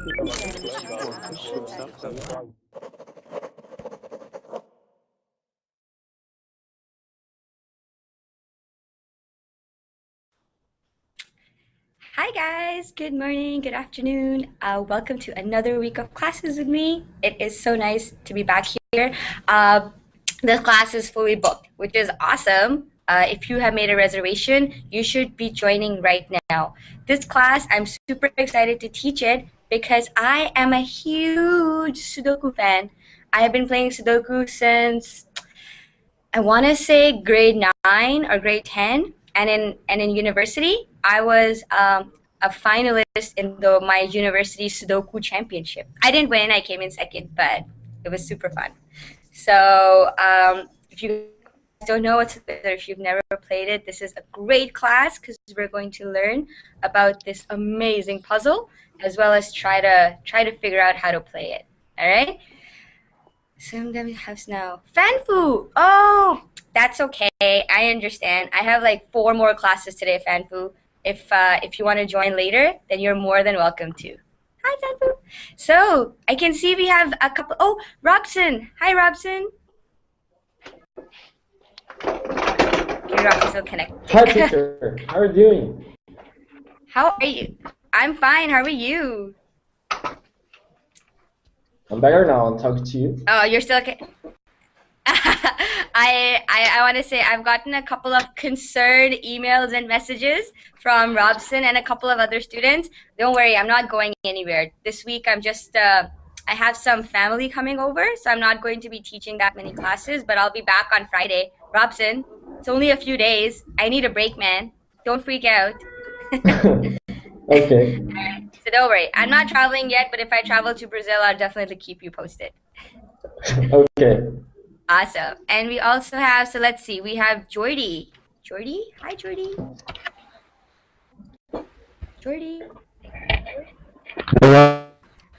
Hi guys, good morning, good afternoon. Welcome to another week of classes with me. It is so nice to be back here. Uh, the class is fully booked, which is awesome. If you have made a reservation, you should be joining right now. This class, I'm super excited to teach it because I am a huge Sudoku fan. I have been playing Sudoku since I want to say grade 9 or grade 10, and in university, I was a finalist in my university Sudoku championship. I didn't win; I came in second, but it was super fun. So if you guys don't know what's or if you've never played it, this is a great class because we're going to learn about this amazing puzzle as well as try to figure out how to play it. All right. So I'm gonna have now. Fanfu! Oh, that's okay. I understand. I have like 4 more classes today, Fanfu. If you want to join later, then you're more than welcome to. Hi, Fanfu. So I can see we have a couple. Oh, Robson. Hi, Robson. Okay, Robson's still connected. Hi, teacher. How are you doing? How are you? I'm fine. How are you? I'm better now. I'm talking to you. Oh, you're still okay. I want to say I've gotten a couple of concerned emails and messages from Robson and a couple of other students. Don't worry, I'm not going anywhere. This week I'm just, I have some family coming over, so I'm not going to be teaching that many classes, but I'll be back on Friday. Robson, it's only a few days. I need a break, man. Don't freak out. Okay. So don't worry, I'm not traveling yet, but if I travel to Brazil, I'll definitely keep you posted. Okay. Awesome. And we also have, so let's see, we have Jordy. Jordy? Hi, Jordy. Jordy. Hello.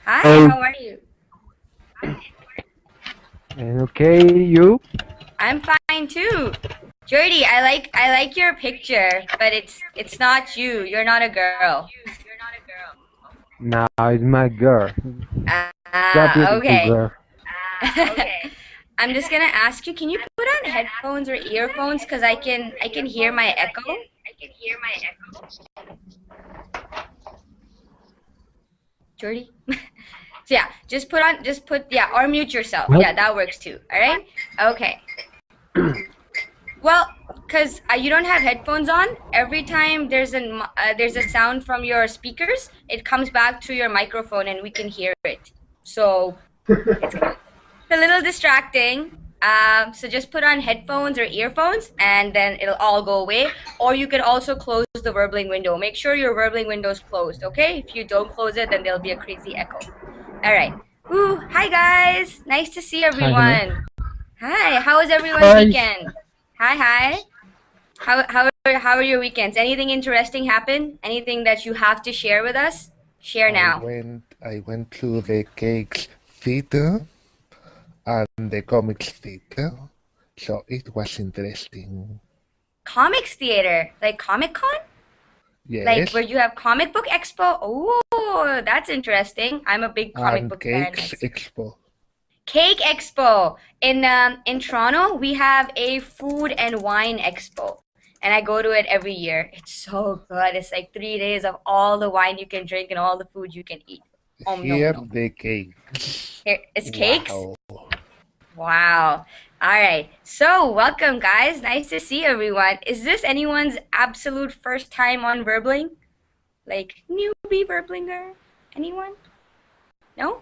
Hi, how are you? Okay, you? I'm fine too. Jordy, I like your picture, but it's not you. You're not a girl. No, it's my girl. That beautiful Okay. girl. I'm just gonna ask you, can you put on headphones or earphones because I can hear my echo? Jordy? So yeah, or mute yourself. What? Yeah, that works too. All right? Okay. Well, because you don't have headphones on, every time there's a sound from your speakers, it comes back to your microphone and we can hear it. So it's a little distracting. So just put on headphones or earphones and then it'll all go away. Or you can also close the Verbling window. Make sure your Verbling window is closed, okay? If you don't close it, then there'll be a crazy echo. All right. Ooh, hi guys. Nice to see everyone. Hi. How was everyone's weekend? Hi. How are your weekends? Anything interesting happen? Anything that you have to share with us? Share now. I went to the cake theater and the comics theater, so it was interesting. Comics theater, like Comic Con? Yes. Like where you have comic book expo? Oh, that's interesting. I'm a big comic book fan. Cakes Expo. Cake Expo. In Toronto, we have a food and wine expo. And I go to it every year. It's so good. It's like 3 days of all the wine you can drink and all the food you can eat. Here No. the cakes. Here, it's cakes? Wow. Wow. All right. So, welcome, guys. Nice to see everyone. Is this anyone's absolute first time on Verbling? Like, newbie Verblinger? Anyone? No?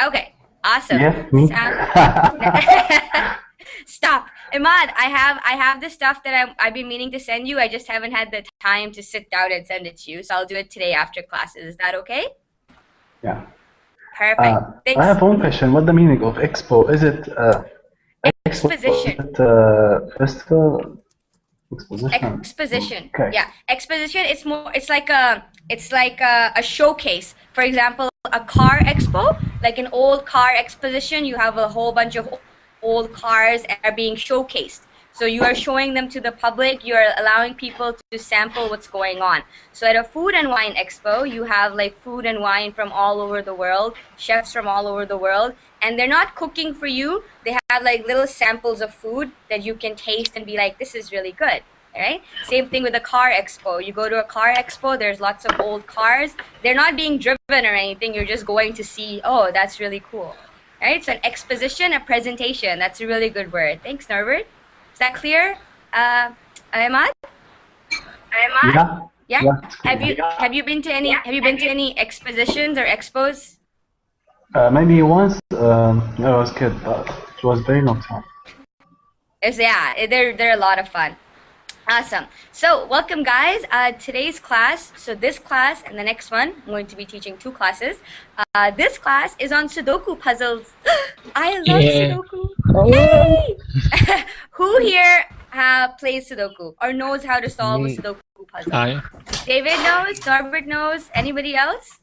Okay. Awesome. Yes, me. Stop. Imad, I have the stuff that I've been meaning to send you. I just haven't had the time to sit down and send it to you. So I'll do it today after classes. Is that okay? Yeah. Perfect. Thanks. I have one question. What the meaning of expo? Is it Exposition. Expo? Is it festival? Exposition. Exposition. Okay. Yeah. Exposition. It's like a showcase. For example, a car expo, like an old car exposition. You have a whole bunch of old cars are being showcased. So you are showing them to the public, you are allowing people to sample what's going on. So at a food and wine expo, you have like food and wine from all over the world, chefs from all over the world, and they're not cooking for you. They have like little samples of food that you can taste and be like, this is really good. Right? Same thing with a car expo. You go to a car expo, there's lots of old cars. They're not being driven or anything. You're just going to see, oh, that's really cool. Right? So an exposition, a presentation. That's a really good word. Thanks, Norbert. Is that clear? Ahmad? Yeah. Yeah. Yeah. It's clear. Have you been to any expositions or expos? Maybe once when I was a kid, but it was very long time. They're a lot of fun. Awesome. So welcome, guys. Today's class, so this class and the next one, I'm going to be teaching 2 classes. This class is on Sudoku puzzles. I love Sudoku. Hey! Who here plays Sudoku or knows how to solve Me. a Sudoku puzzle? David knows, Norbert knows, anybody else?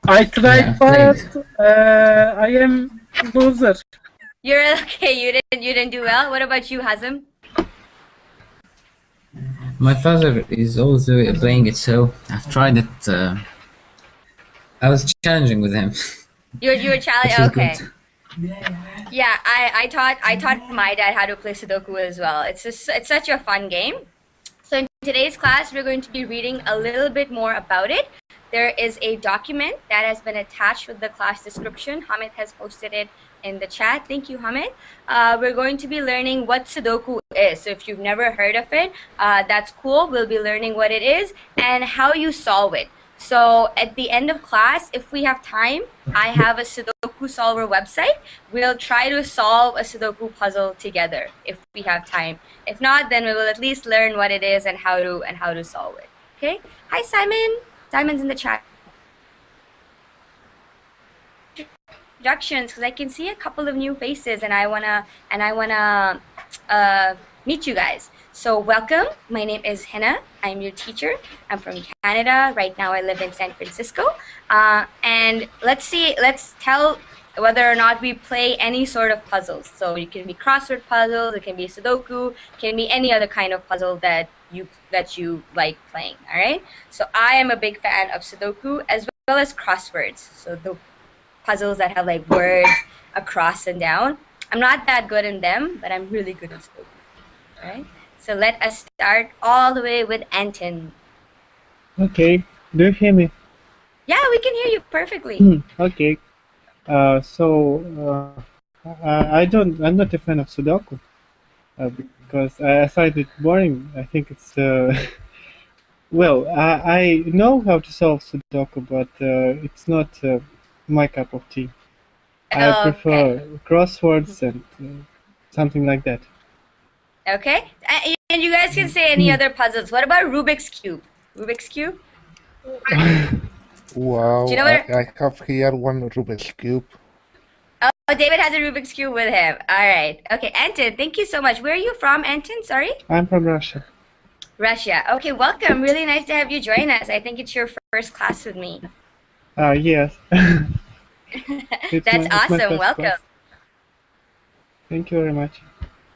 I tried first. I am loser. You're okay, you didn't do well. What about you, Hazem? My father is also playing it, so I've tried it. I was challenging with him. You were challenging. Which is Okay. good. Yeah, I taught my dad how to play Sudoku as well. It's such a fun game. So in today's class, we're going to be reading a little bit more about it. There is a document that has been attached with the class description. Hamid has posted it in the chat. Thank you, Hamid. We're going to be learning what Sudoku is. So if you've never heard of it, that's cool. We'll be learning what it is and how you solve it. So at the end of class, if we have time, I have a Sudoku solver website. We'll try to solve a Sudoku puzzle together if we have time. If not, then we will at least learn what it is and how to solve it. Okay? Hi, Simon. Simon's in the chat. Introductions, because I can see a couple of new faces, and I wanna meet you guys. So welcome. My name is Hina. I'm your teacher. I'm from Canada. Right now, I live in San Francisco. And let's tell whether or not we play any sort of puzzles. So it can be crossword puzzles, it can be Sudoku, it can be any other kind of puzzle that you like playing. All right. So I am a big fan of Sudoku as well as crosswords. So the puzzles that have like words across and down. I'm not that good in them, but I'm really good at Sudoku. All right. So let us start all the way with Anton. Okay. Do you hear me? Yeah, we can hear you perfectly. Okay. I'm not a fan of Sudoku because I find it boring. I think it's well, I know how to solve Sudoku, but it's not my cup of tea. I prefer crosswords and something like that. Okay. And you guys can say any other puzzles. What about Rubik's Cube? Rubik's Cube? Wow, Do you know what? I have here one Rubik's Cube. Oh, David has a Rubik's Cube with him. All right. Okay, Anton, thank you so much. Where are you from, Anton? Sorry? I'm from Russia. Russia. Okay, welcome. Really nice to have you join us. I think it's your first class with me. Yes. That's awesome. Welcome. Class. Thank you very much.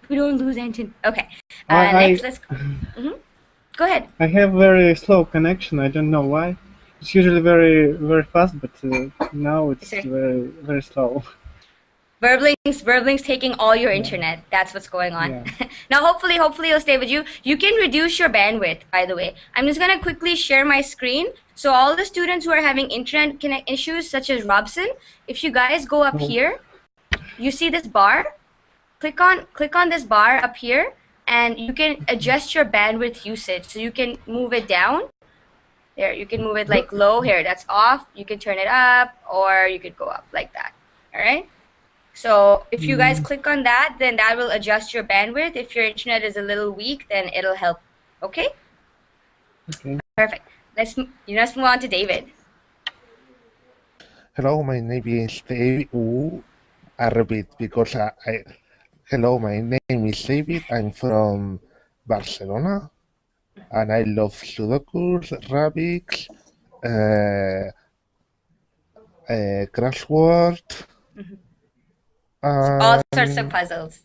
We don't lose Anton. Okay. I- Next, let's go. Go ahead. I have very slow connection. I don't know why. It's usually very, very fast, but now it's Sorry. very, very slow. Verbling's taking all your internet. That's what's going on. Yeah. Now, hopefully it'll stay with you. You can reduce your bandwidth, by the way. I'm just gonna quickly share my screen. So all the students who are having internet issues, such as Robson, if you guys go up here, you see this bar. Click on this bar up here, and you can adjust your bandwidth usage. So you can move it down. There, you can move it like low here. That's off. You can turn it up, or you could go up like that. All right. So if you guys click on that, then that will adjust your bandwidth. If your internet is a little weak, then it'll help. Okay? Okay. Perfect. Let's move on to David. Hello, my name is David. I repeat because hello, my name is David. I'm from Barcelona, and I love Sudokus, Rubik's, crossword. All sorts of puzzles.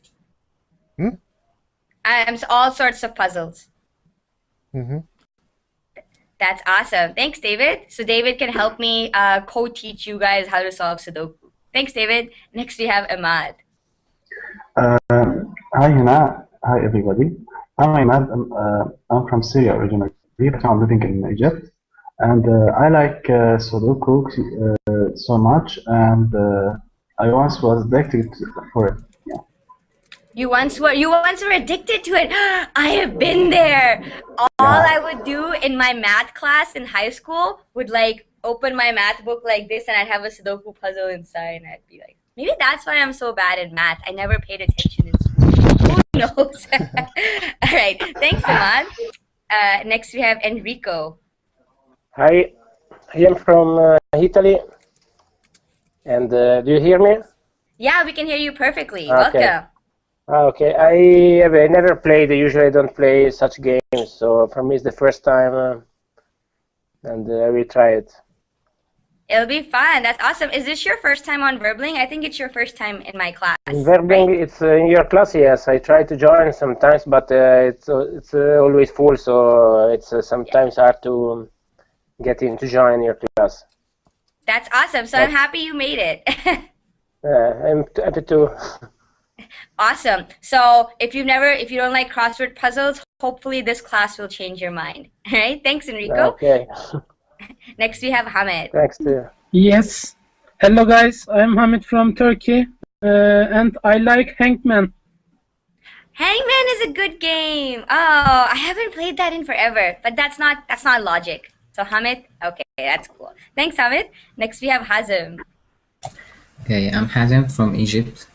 Hmm? All sorts of puzzles. Mm-hmm. That's awesome. Thanks, David. So David can help me co-teach you guys how to solve Sudoku. Thanks, David. Next we have Ahmad. Hi, Hina. Hi, everybody. I'm Ahmad. I'm from Syria originally, but I'm living in Egypt. And I like Sudoku so much, and I once was addicted for it. Yeah. You once were addicted to it. I have been there. All I would do in my math class in high school would like open my math book like this, and I'd have a Sudoku puzzle inside, and I'd be like, maybe that's why I'm so bad at math. I never paid attention in school. Who knows? All right. Thanks, Ahmad. Next we have Enrico. Hi, I am from Italy, and do you hear me? Yeah, we can hear you perfectly. Okay. Welcome. Okay, I have never played. I usually don't play such games, so for me it's the first time, and I will try it. It'll be fun. That's awesome. Is this your first time on Verbling? I think it's your first time in my class. Verbing, right? it's in your class, yes. I try to join sometimes, but it's always full, so it's sometimes hard to get in to join your class. That's awesome. So I'm happy you made it. I'm happy to. Awesome. So if you don't like crossword puzzles, hopefully this class will change your mind. All right. Thanks, Enrico. Okay. Next we have Hamid. Thanks to you. Yes. Hello guys, I'm Hamid from Turkey, and I like Hangman. Hangman is a good game. Oh, I haven't played that in forever, but that's not logic. So Hamid, okay, that's cool. Thanks, Hamid. Next we have Hazem. Okay, I'm Hazem from Egypt.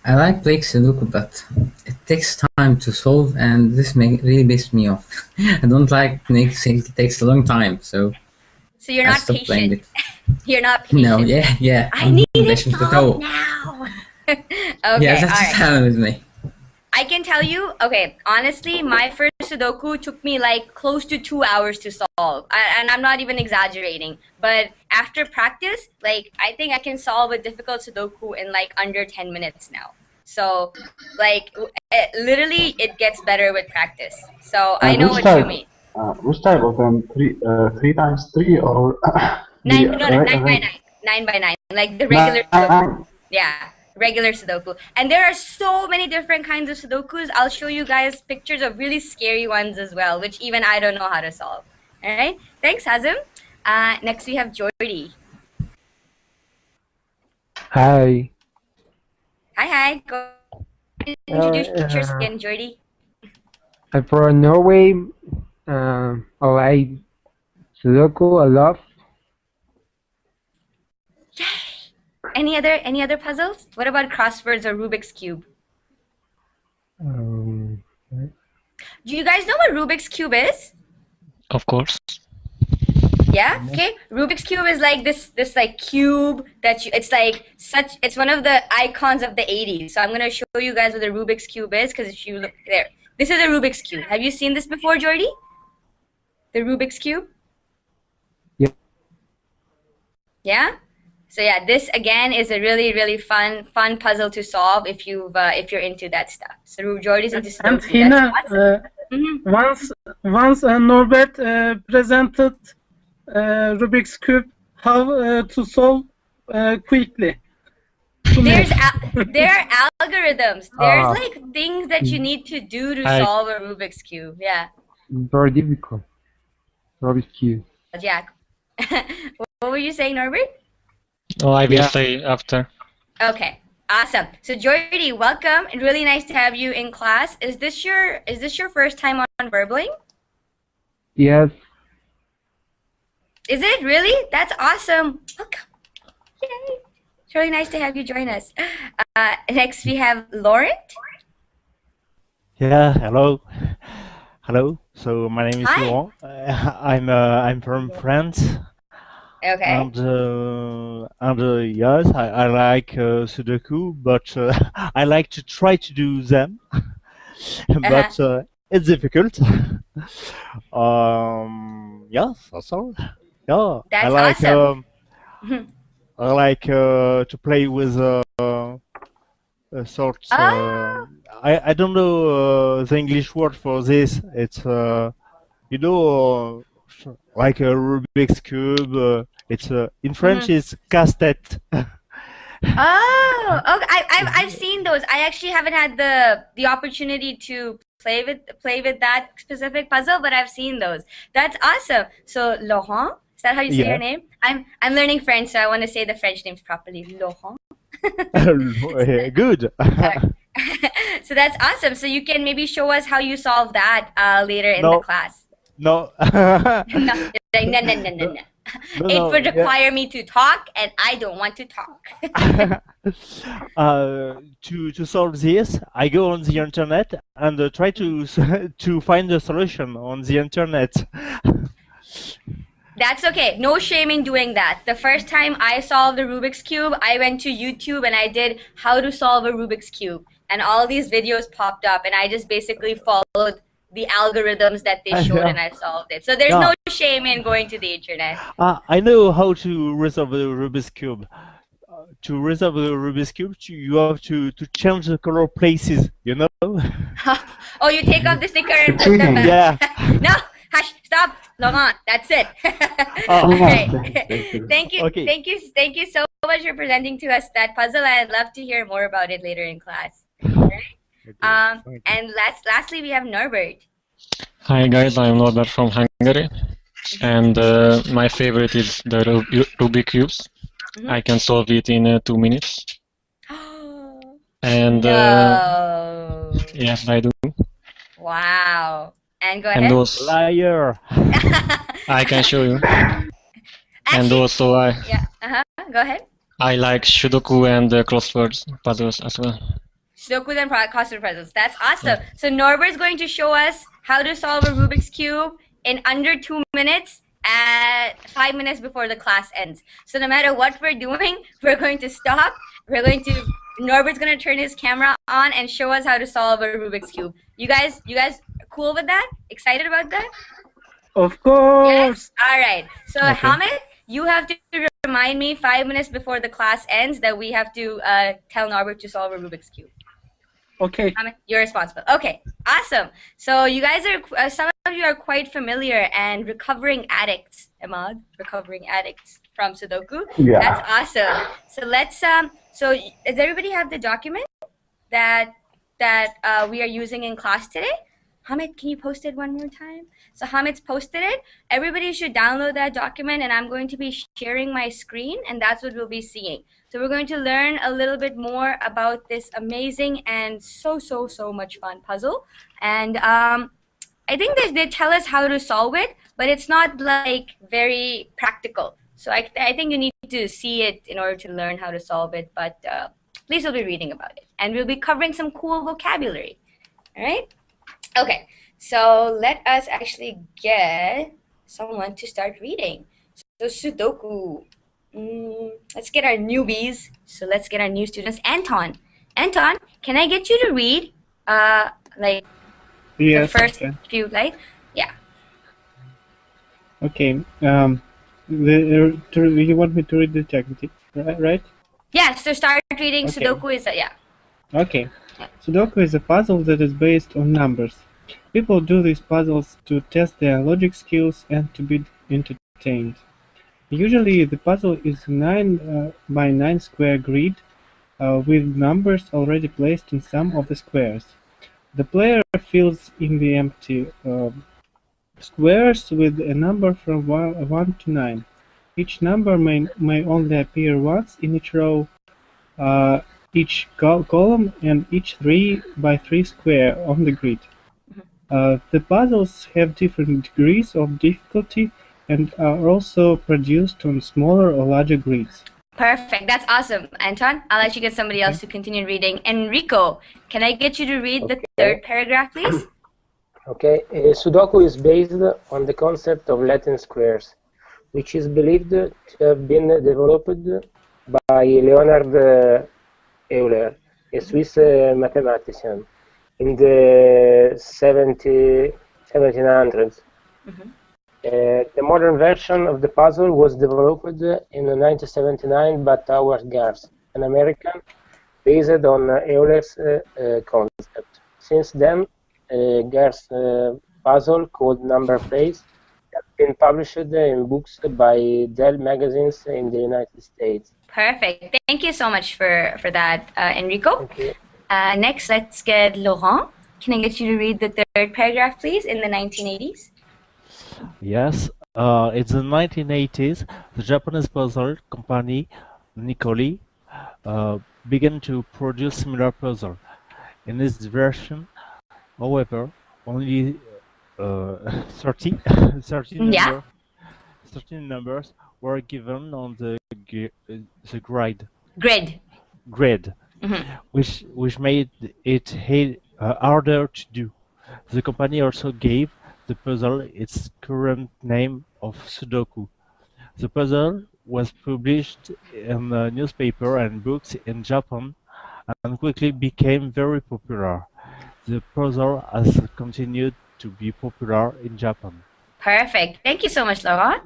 I like playing Sudoku, but it takes time to solve, and this really pisses me off. I don't like things. It takes a long time, so you're I not stopped playing patient. it. You're not patient. No, yeah. I need it patient at solved all. now. Okay, Yeah, that's all just right. happened with me. I can tell you, okay, honestly, my first Sudoku took me like close to 2 hours to solve. And I'm not even exaggerating. But after practice, like, I think I can solve a difficult Sudoku in like under 10 minutes now. So, like, literally, it gets better with practice. So I know what you mean. Which type of them? 3x3 or 9 by 9. 9 by 9. Like the regular Sudoku. Yeah. Regular Sudoku. And there are so many different kinds of Sudokus. I'll show you guys pictures of really scary ones as well, which even I don't know how to solve. All right. Thanks, Hazem. Next, we have Jordy. Hi. Hi. Go introduce yourself again, Jordy. I'm from Norway. I like Sudoku a lot. Yay! Any other puzzles? What about crosswords or Rubik's Cube? Do you guys know what Rubik's Cube is? Of course. Yeah. Okay. Rubik's Cube is like this like cube that it's one of the icons of the 80s. So I'm gonna show you guys what a Rubik's Cube is, because if you look there, this is a Rubik's Cube. Have you seen this before, Jordy? The Rubik's Cube? Yep. Yeah? So yeah, this again is a really fun puzzle to solve if you're into that stuff. So Jordy's into stuff. And Hina, once Norbert presented Rubik's Cube how to solve quickly. There are algorithms. There's like things that you need to do to solve a Rubik's Cube. Yeah. Very difficult. Rubik's Cube. Jack. What were you saying, Norbert? Oh, I will say after. Okay. Awesome. So Jordy, welcome. And really nice to have you in class. Is this your first time on Verbling? Yes. Is it really? That's awesome. Welcome. Yay. It's really nice to have you join us. Next we have Laurent. Yeah, hello. So my name is Laurent. I'm from France. Okay. And yes, I like Sudoku, but I like to try to do them, but it's difficult. Yes, that's all. Yeah, That's I like awesome. I like to play with sort. Oh. I don't know the English word for this. It's you know like a Rubik's cube. It's in French it's casse-tête. Oh, okay. I've seen those. I actually haven't had the opportunity to play with that specific puzzle, but I've seen those. That's awesome. So Laurent, is that how you say your Yeah. name? I'm learning French, so I want to say the French names properly. Laurent. Good. So that's awesome. So you can maybe show us how you solve that later in the No. class. No. No, like, no. No, It no, would yeah. require me to talk, and I don't want to talk. To solve this, I go on the internet and try to to find the solution on the internet. That's okay. No shame in doing that. The first time I solved a Rubik's Cube, I went to YouTube and I did how to solve a Rubik's Cube. And all these videos popped up, and I just basically followed the algorithms that they showed, Yeah. and I solved it. So there's Yeah. no shame in going to the internet. I know how to resolve the Rubik's Cube. To resolve the Rubik's Cube, you have to change the color places, you know? Oh, you take off the sticker and put Cheating. them back. Yeah. No, hush, stop, Laurent. That's it. Oh. All right. Thank you. Okay. Thank you so much for presenting to us that puzzle. I'd love to hear more about it later in class. All right. Okay. And lastly, we have Norbert. Hi guys, I'm Norbert from Hungary, and my favorite is the Rubik cubes. Mhm. I can solve it in 2 minutes. And No. yes, I do. Wow. And go And ahead. also Liar. I can show you. And Actually, also yeah. Go ahead. I like Sudoku and crosswords puzzles as well. Sudoku and crossword puzzles. That's awesome. So Norbert's going to show us how to solve a Rubik's Cube in under 2 minutes at 5 minutes before the class ends. So no matter what we're doing, we're going to stop. Norbert's going to turn his camera on and show us how to solve a Rubik's Cube. You guys cool with that? Excited about that? Of course. Yes? All right. So Okay. Hamid, you have to remind me 5 minutes before the class ends that we have to tell Norbert to solve a Rubik's Cube. Okay. Hamid, you're responsible. Okay, awesome. So you guys are, some of you are quite familiar and recovering addicts, Ahmad, recovering addicts from Sudoku. Yeah. That's awesome. So let's, so does everybody have the document that we are using in class today? Hamid, can you post it one more time? So Hamid's posted it. Everybody should download that document, and I'm going to be sharing my screen, and that's what we'll be seeing. So we're going to learn a little bit more about this amazing and so much fun puzzle. And I think they tell us how to solve it, but it's not like very practical. So I think you need to see it in order to learn how to solve it, but at least we'll be reading about it. And we'll be covering some cool vocabulary. All right? Okay, so let us actually get someone to start reading. So Sudoku. Let's get our newbies. So let's get our new students. Anton, can I get you to read like Yes. the first Okay. few, like, yeah. Okay. You want me to read the text, right? Yeah, so start reading. Okay. Sudoku is yeah. Okay. Sudoku is a puzzle that is based on numbers. People do these puzzles to test their logic skills and to be entertained. Usually the puzzle is 9 by 9 square grid with numbers already placed in some of the squares. The player fills in the empty squares with a number from 1 to 9. Each number may only appear once in each row, each column, and each 3 by 3 square on the grid. The puzzles have different degrees of difficulty and are also produced on smaller or larger grids. Perfect. That's awesome, Anton. I'll let you get somebody else to continue reading. Enrico, can I get you to read the third paragraph, please? Okay, Sudoku is based on the concept of Latin squares, which is believed to have been developed by Leonard Euler, a Swiss mathematician, in the 1700s. Mm-hmm. The modern version of the puzzle was developed in 1979 by Howard Garth, an American based on Euler's concept. Since then, Ger's puzzle called Number Plays has been published in books by Dell magazines in the United States. Perfect. Thank you so much for that, Enrico. Thank you. Next, let's get Laurent. Can I get you to read the third paragraph, please, in the 1980s? Yes, in the 1980s, the Japanese puzzle company Nikoli began to produce similar puzzles. In this version, however, only 30 Yeah. 13 numbers were given on the grid, Mm-hmm. which made it harder to do. The company also gave the puzzle its current name of Sudoku. The puzzle was published in newspaper and books in Japan and quickly became very popular. The puzzle has continued to be popular in Japan. Perfect. Thank you so much, Laurent.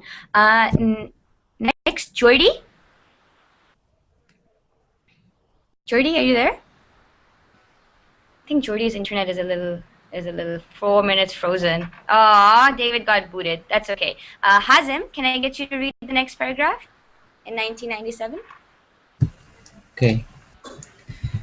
Next, Jordi. Jordi, are you there? I think Jordi's internet is a little 4 minutes frozen. Ah, David got booted. That's okay. Hazim, can I get you to read the next paragraph in 1997? Okay.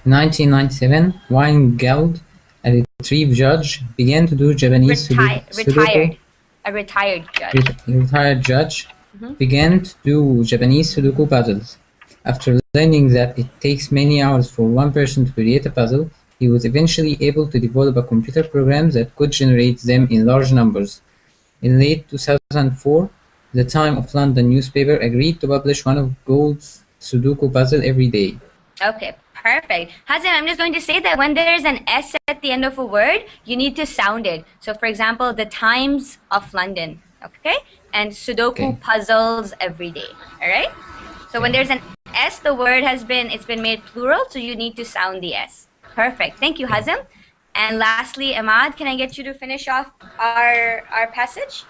In 1997, Weingeld, a retrieve judge, began to do Japanese Sudoku. A retired judge. Retired judge Mm-hmm. began to do Japanese Sudoku puzzles. After learning that it takes many hours for one person to create a puzzle, he was eventually able to develop a computer program that could generate them in large numbers. In late 2004, the Time of London newspaper agreed to publish one of Gould's Sudoku puzzle every day. Okay, perfect. Hazim, I'm just going to say that when there's an S at the end of a word, you need to sound it. So, for example, the Times of London, okay? And Sudoku puzzles every day, all right? So when there's an S, the word it's been made plural, so you need to sound the S. Perfect. Thank you, Hazim. And lastly, Ahmad, can I get you to finish off our passage?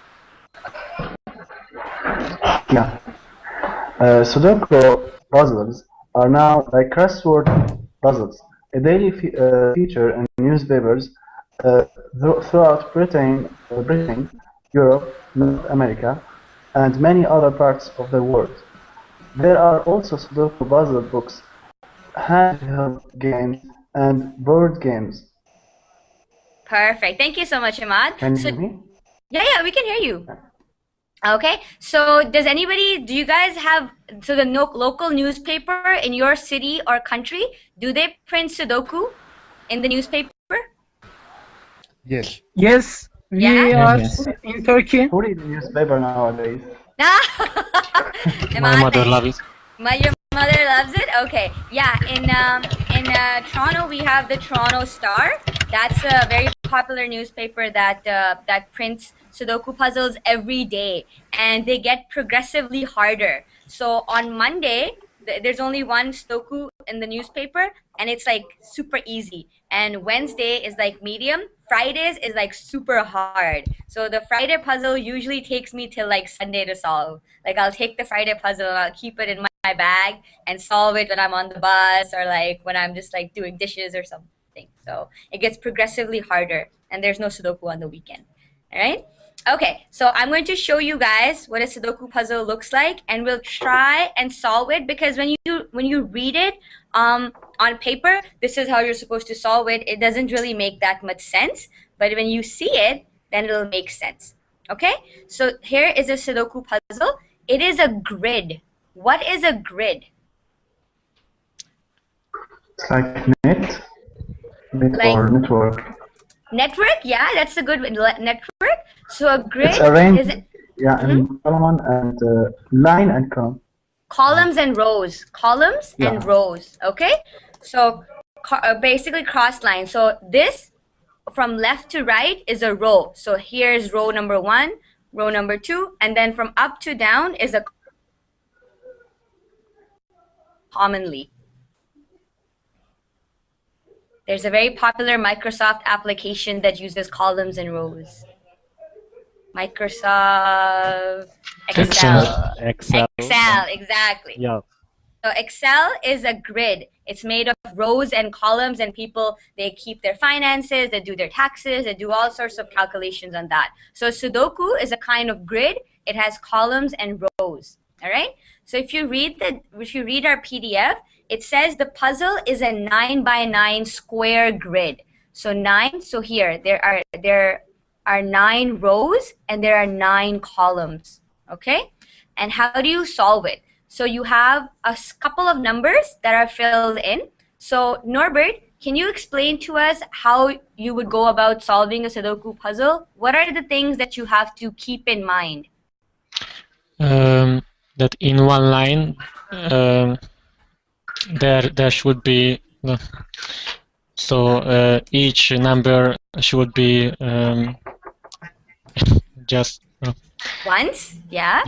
Yeah. Sudoku puzzles are now like crossword puzzles, a daily feature in newspapers throughout Britain, Europe, North America, and many other parts of the world. There are also Sudoku puzzle books, handheld games, and board games. Perfect. Thank you so much, Ahmad. Can you hear me? Yeah, we can hear you. Okay, so do you guys have, the local newspaper in your city or country, do they print Sudoku in the newspaper? Yes. Yes, we are in Turkey. Who reads newspaper nowadays? My mother loves it. Your mother loves it? Okay. Yeah, in Toronto, we have the Toronto Star. That's a very popular newspaper that prints Sudoku puzzles every day, and they get progressively harder. So on Monday, there's only one Sudoku in the newspaper, and it's like super easy. And Wednesday is like medium. Fridays is like super hard. So the Friday puzzle usually takes me till like Sunday to solve. Like I'll take the Friday puzzle and I'll keep it in my bag and solve it when I'm on the bus or like when I'm just like doing dishes or something. So it gets progressively harder, and there's no Sudoku on the weekend. All right. Okay, so I'm going to show you guys what a Sudoku puzzle looks like, and we'll try and solve it, because when you read it on paper, this is how you're supposed to solve it. It doesn't really make that much sense, but when you see it, then it'll make sense. Okay, so here is a Sudoku puzzle. It is a grid. What is a grid? It's like net or network. Network, yeah, that's a good network. So a grid It's arranged, is in column and line and column. Columns and rows. Columns and rows. Okay, so basically cross line. So this from left to right is a row. So here's row number 1, row number 2, and then from up to down is a commonly. There's a very popular Microsoft application that uses columns and rows. Microsoft Excel. Excel, exactly. Yeah. So Excel is a grid. It's made of rows and columns, and people, they keep their finances, they do their taxes, they do all sorts of calculations on that. So Sudoku is a kind of grid. It has columns and rows. All right. So if you read our PDF, it says the puzzle is a 9 by 9 square grid. So 9. So here there are 9 rows and there are 9 columns. Okay. And how do you solve it? So you have a couple of numbers that are filled in. So Norbert, can you explain to us how you would go about solving a Sudoku puzzle? What are the things that you have to keep in mind? That in one line there should be each number should be just once, yeah.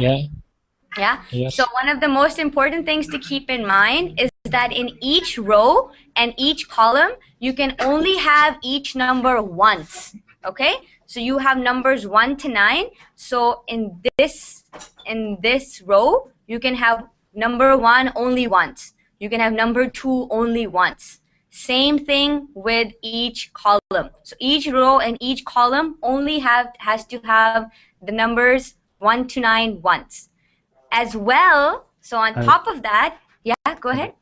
Yeah. Yes. So one of the most important things to keep in mind is that in each row and each column, you can only have each number once. Okay? So you have numbers 1 to 9. So in this row, you can have number 1 only once. You can have number 2 only once. Same thing with each column. So each row and each column only has to have the numbers 1 to 9 once. As well, so on top of that, yeah, go ahead.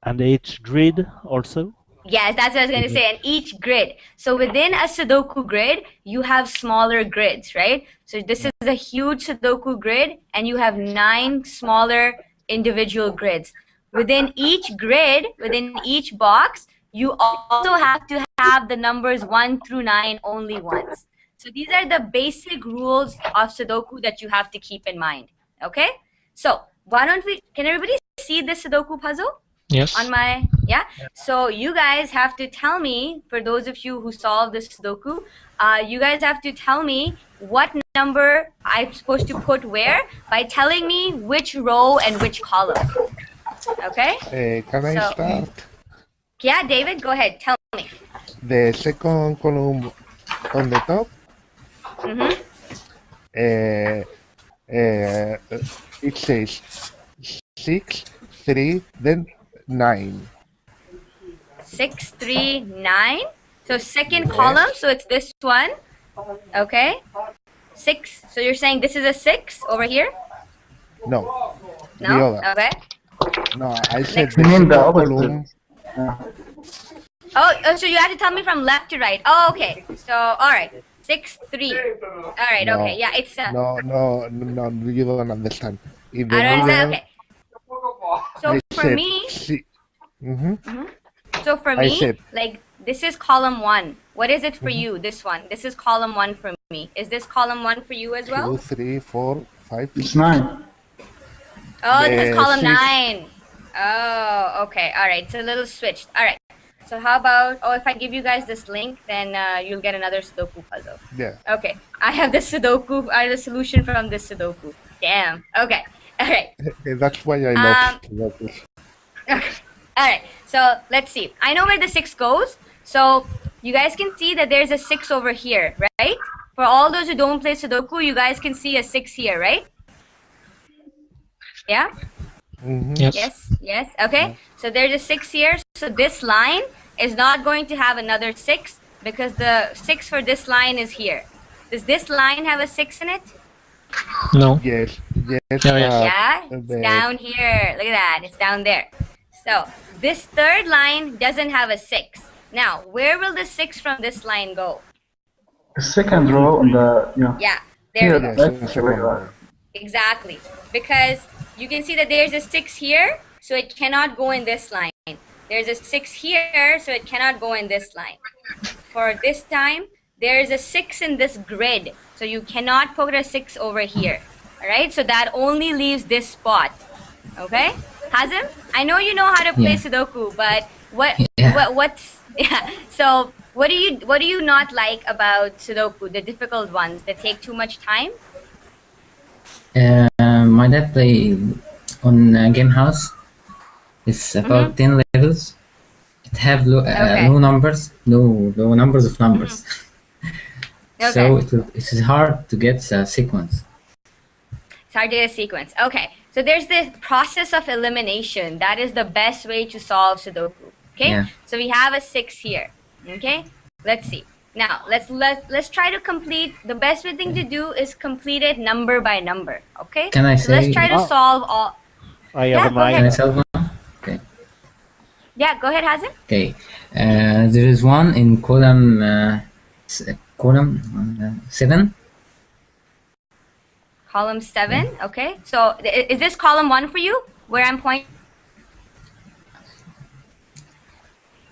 And each grid also? Yes, that's what I was going to say, and each grid. So within a Sudoku grid, you have smaller grids, right? So this is a huge Sudoku grid, and you have 9 smaller individual grids. Within each grid, within each box, you also have to have the numbers 1 through 9 only once. So these are the basic rules of Sudoku that you have to keep in mind. Okay, so why don't can everybody see this Sudoku puzzle? Yes. On my, yeah? So you guys have to tell me, for those of you who solve this Sudoku, you guys have to tell me what number I'm supposed to put where by telling me which row and which column. Okay? Can I start? Yeah, David, go ahead, tell me. The second column on the top. It says 6, 3, then 9. 6, 3, 9. So second column, so it's this one. Okay. 6. So you're saying this is a 6 over here? No. No? The other. Okay. No, I said the column. Oh, so you have to tell me from left to right. Oh, okay. So, all right. 6, 3. All right, No. okay. Yeah, it's... No, you don't understand. I don't understand, okay. So I for said me... So for I me, said, like, this is column 1. What is it for you, this one? This is column 1 for me. Is this column 1 for you as well? 2, 3, 4, 5. It's 9. Oh, this is column 6. 9. Oh, okay. All right. It's a little switched. All right. So how about, if I give you guys this link, then you'll get another Sudoku puzzle. Yeah. Okay. I have the solution from this Sudoku. Damn. Okay. All right. That's why I love Sudoku. Okay. All right. So let's see. I know where the 6 goes. So you guys can see that there's a 6 over here, right? For all those who don't play Sudoku, you guys can see a 6 here, right? Yeah? Yes. Okay. So there's a 6 here. So this line is not going to have another 6 because the 6 for this line is here. Does this line have a 6 in it? No. Yes. Yeah, it's down here. Look at that. It's down there. So this third line doesn't have a 6. Now, where will the 6 from this line go? The second row on the... Yeah, there we go. That's regular. Exactly. Because you can see that there's a 6 here, so it cannot go in this line. There's a 6 here, so it cannot go in this line. For this time, there's a 6 in this grid, so you cannot put a 6 over here. All right, so that only leaves this spot. Okay, Hazim, I know you know how to play Sudoku, but So what do you not like about Sudoku? The difficult ones that take too much time? My dad play on Game House. It's about 10 levels. It have no numbers, no numbers of numbers. Okay. So it is hard to get a sequence. It's hard to get a sequence. Okay. So there's this process of elimination. That is the best way to solve Sudoku. Okay. Yeah. So we have a 6 here. Okay. Let's see. Now let's try to complete. The best thing to do is complete it number by number. Okay. Can I So let's say? try to solve all. I Yeah, have go an ahead. Can I idea. solve one? Okay. Yeah, go ahead, Hazim. Okay. There is one in column column 7. Column 7. Okay. So is this column 1 for you? Where I'm pointing?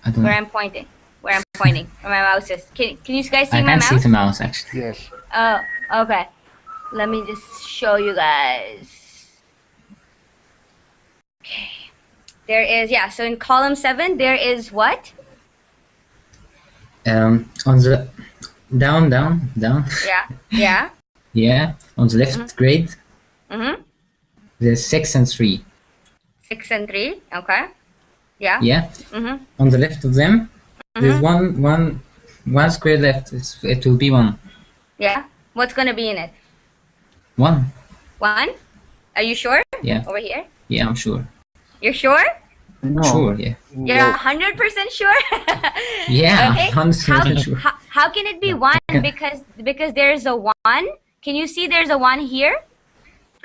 I don't. Where I'm pointing? Where I'm pointing? Where my mouse is. Can you guys see I my can't mouse? see the mouse actually. Yes. Oh, okay. Let me just show you guys. Okay. There is, yeah, so in column 7, there is what? On the down. Yeah, yeah. Yeah. On the left grade, Mm-hmm. there's 6 and 3. 6 and 3, okay. Yeah. Yeah. Mm-hmm. On the left of them, there's one square left. It will be 1. Yeah. What's going to be in it? 1. 1? Are you sure? Yeah. Over here? Yeah, I'm sure. You're sure? No. Sure, yeah. You're 100% sure? Yeah, Okay. 100% sure. How can it be 1? Because there's a 1. Can you see there's a 1 here?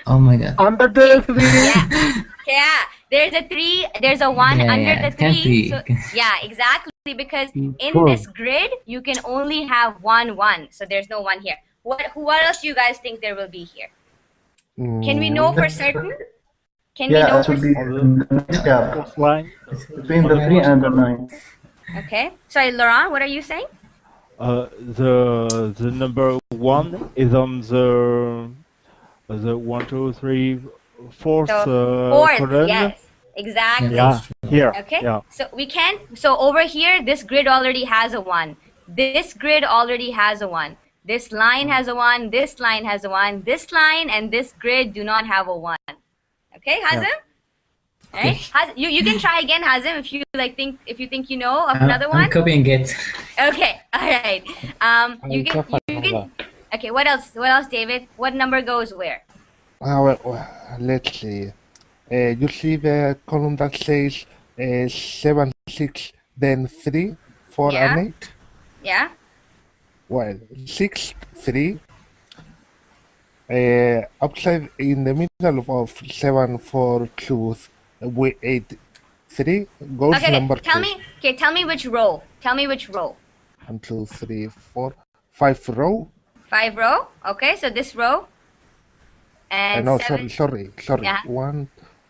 Oh my god. Under the 3. Yeah. Yeah. There's a 3. There's a 1 Yeah, under yeah, the it can't 3. be. So, yeah, exactly. Because in Sure. this grid, you can only have 1, 1. So there's no 1 here. What else do you guys think there will be here? Can we know for certain? Can we know Yeah, it for will be certain? in the next gap First line. between the 3 and the 9. Okay. Sorry, Laurent, what are you saying? The number 1 is on the 1, 2, 3, fourth Fourth, column. yes. Exactly. Yeah, here. Okay. Yeah. So we can. So over here, this grid already has a 1. This grid already has a 1. This line has a 1. This line has a 1. This line and this grid do not have a 1. Okay, Hazim. All right. You can try again, Hazim, if you think you know of another one. I'm copying it. Okay. All right. You can. Okay. What else? What else, David? What number goes where? Let's see. You see the column that says 7, 6, then 3, 4, Yeah. and 8? Yeah. Well, 6, 3. Outside in the middle of 7, 4, 2, 8, 3 goes Okay. number 2. Tell me which row. Tell me which row. 1, 2, 3, 4, 5 row. 5 row. Okay. So this row. And No, 7. sorry. Yeah.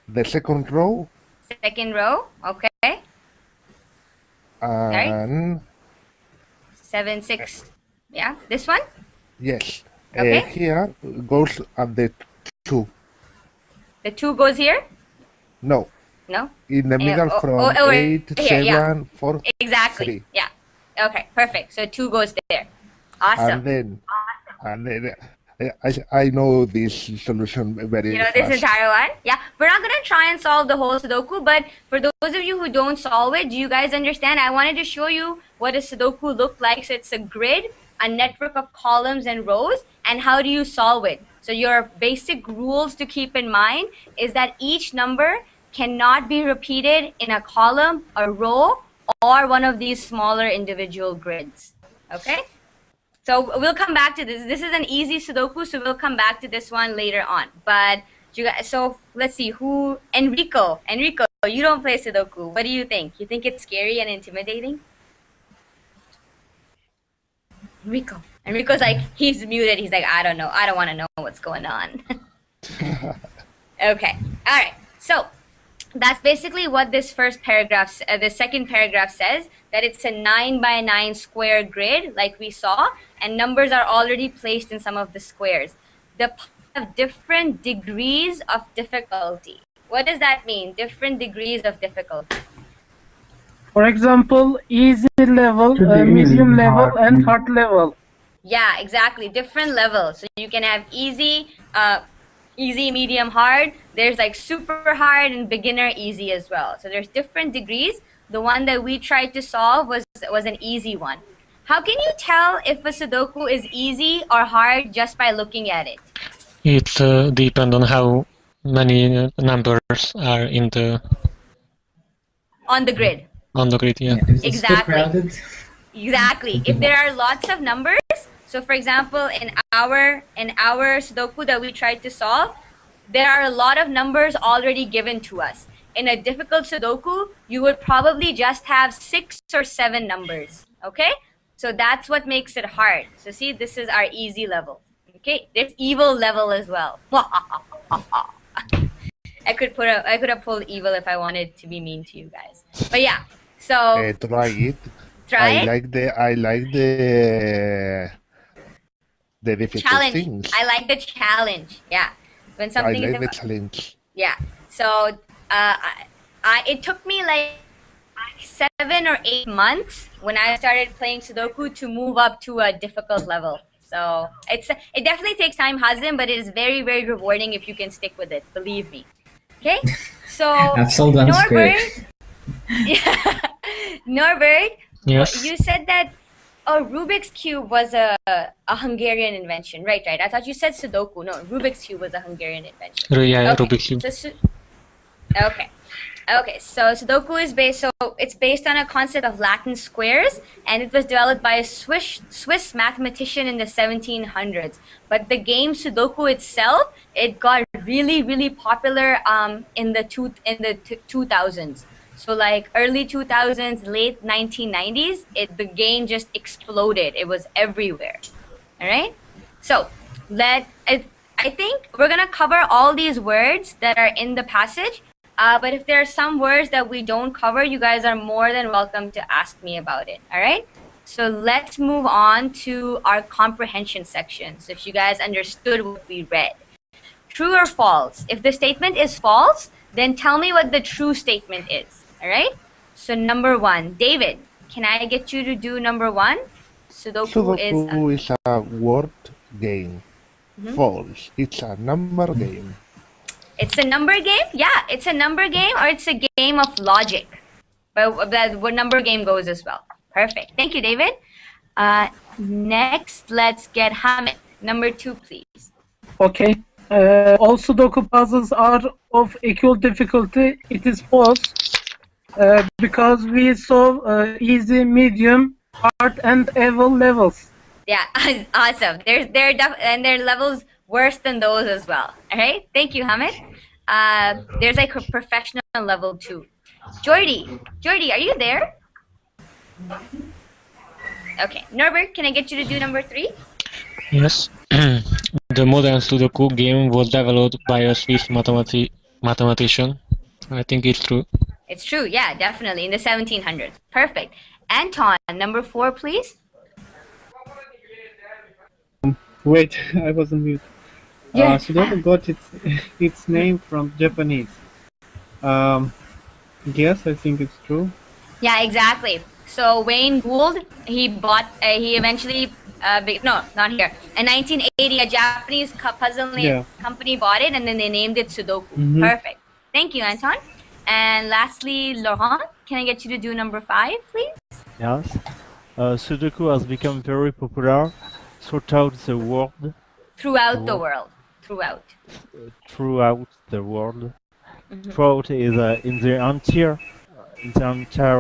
The second row. Second row. Okay. And 7, 6. Yeah. This one. yes, Okay. here goes at the 2. The 2 goes here. No, No. in the middle from over 8, here, 7, yeah. 4, Exactly. 3. Yeah. Okay. Perfect. So 2 goes there. Awesome. And then I know this solution very You know this fast. entire one? Yeah. We're not going to try and solve the whole Sudoku, but for those of you who don't solve it, do you guys understand? I wanted to show you what a Sudoku looked like. So it's a grid, a network of columns and rows, and how do you solve it? So your basic rules to keep in mind is that each number cannot be repeated in a column, a row, or one of these smaller individual grids. Okay? So we'll come back to this. This is an easy Sudoku, so we'll come back to this one later on. But you guys, so let's see who. Enrico, you don't play Sudoku. What do you think? You think it's scary and intimidating? Enrico's like, he's muted. He's like, I don't know. I don't want to know what's going on. Okay. All right. So that's basically what this first paragraph, the second paragraph says, that it's a 9 by 9 square grid like we saw, and numbers are already placed in some of the squares. The have different degrees of difficulty. What does that mean? Different degrees of difficulty. For example, easy level, Should be easy, medium level, hard, and medium. hard level. Yeah, exactly. Different levels. So you can have easy, medium, hard. There's like super hard and beginner easy as well. So there's different degrees. The one that we tried to solve was an easy one. How can you tell if a Sudoku is easy or hard just by looking at it? It depends on how many numbers are in the On the grid. on the grid. Yeah. It's too Exactly. crowded. Exactly. If there are lots of numbers, so for example, in our Sudoku that we tried to solve, there are a lot of numbers already given to us. In a difficult Sudoku, you would probably just have 6 or 7 numbers. Okay? So that's what makes it hard. So see, this is our easy level. Okay? There's evil level as well. I could have pulled evil if I wanted to be mean to you guys. But yeah. So Try it. try I it. like the difficult Challenge. things. I like the challenge. Yeah. When I something like is the challenge. yeah. So it took me like 7 or 8 months when I started playing Sudoku to move up to a difficult level. So it definitely takes time, Hazim, but it is very, very rewarding if you can stick with it. Believe me. Okay. So I've solved one square. Norbert, yeah, Norbert, Yes. you said that Rubik's Cube was a Hungarian invention, right? I thought you said Sudoku. No, Rubik's Cube was a Hungarian invention. Yeah, Okay. Rubik's Cube. So, okay. So Sudoku is it's based on a concept of Latin squares, and it was developed by a Swiss mathematician in the 1700s. But the game Sudoku itself, it got really, really popular in the 2000s. So like early 2000s, late 1990s, the game just exploded. It was everywhere. All right. So I think we're gonna cover all these words that are in the passage. But if there are some words that we don't cover, you guys are more than welcome to ask me about it. All right. So let's move on to our comprehension section. So if you guys understood what we read, true or false? If the statement is false, then tell me what the true statement is. All right. So number 1, David, can I get you to do number 1? Sudoku is a word game. False. It's a number game. It's a number game? Yeah, it's a number game, or it's a game of logic. But that what number game goes as well. Perfect. Thank you, David. Next, let's get Hamid. Number 2, please. Okay. All Sudoku puzzles are of equal difficulty. It is false because we solve easy, medium, hard, and evil levels. Yeah, awesome. There are levels worse than those as well. All right. Thank you, Hamid. There's like a professional level too. Jordy, are you there? Okay. Norbert, can I get you to do number 3? Yes. The modern Sudoku game was developed by a Swiss mathematician. I think it's true. It's true. Yeah, definitely in the 1700s. Perfect. Anton, number 4, please. Wait, I was on mute. Yeah. Sudoku got its name from Japanese. Yes, I think it's true. Yeah, exactly. So Wayne Gould, he eventually, no, not here. In 1980, a Japanese puzzle company bought it, and then they named it Sudoku. Perfect. Thank you, Anton. And lastly, Laurent, can I get you to do number 5, please? Yes. Sudoku has become very popular throughout the world. Throughout the world. Throughout. Throughout the world. Throughout is in the entire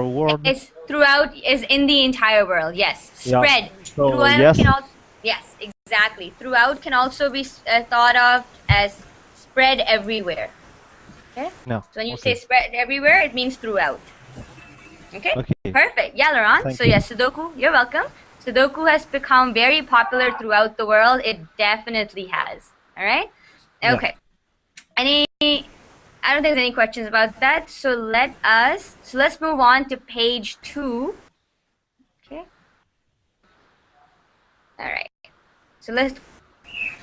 world. It's throughout is in the entire world. Yes. Spread. Yeah. So, throughout yes. can also, yes, exactly. Throughout can also be thought of as spread everywhere. Okay. No. So when you say spread everywhere, it means throughout. Okay. Okay. Perfect. Yeah, Laurent. Thank So you. yes, Sudoku. You're welcome. Sudoku has become very popular throughout the world. It definitely has. All right. Okay. Yeah. I don't think there's any questions about that. So let's move on to page 2. Okay. All right. So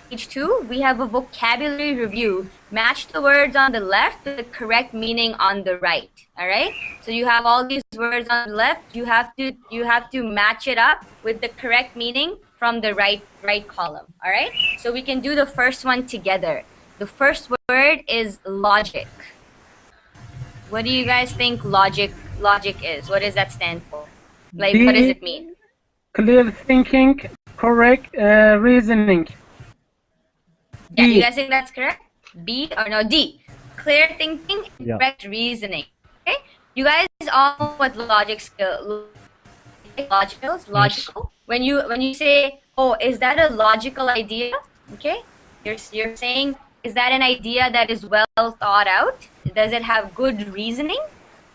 page 2, we have a vocabulary review. Match the words on the left with the correct meaning on the right. All right. So you have all these words on the left. You have to match it up with the correct meaning from the right column. All right. So we can do the first one together. The first word is logic. What do you guys think logic is? What does that stand for? Like, what does it mean? Clear thinking, correct reasoning. Yeah, you guys think that's correct? B or no D. Clear thinking and Yeah. correct reasoning. Okay, you guys all know what logical. When you say, oh, is that a logical idea? Okay, you're saying, is that an idea that is well thought out? Does it have good reasoning?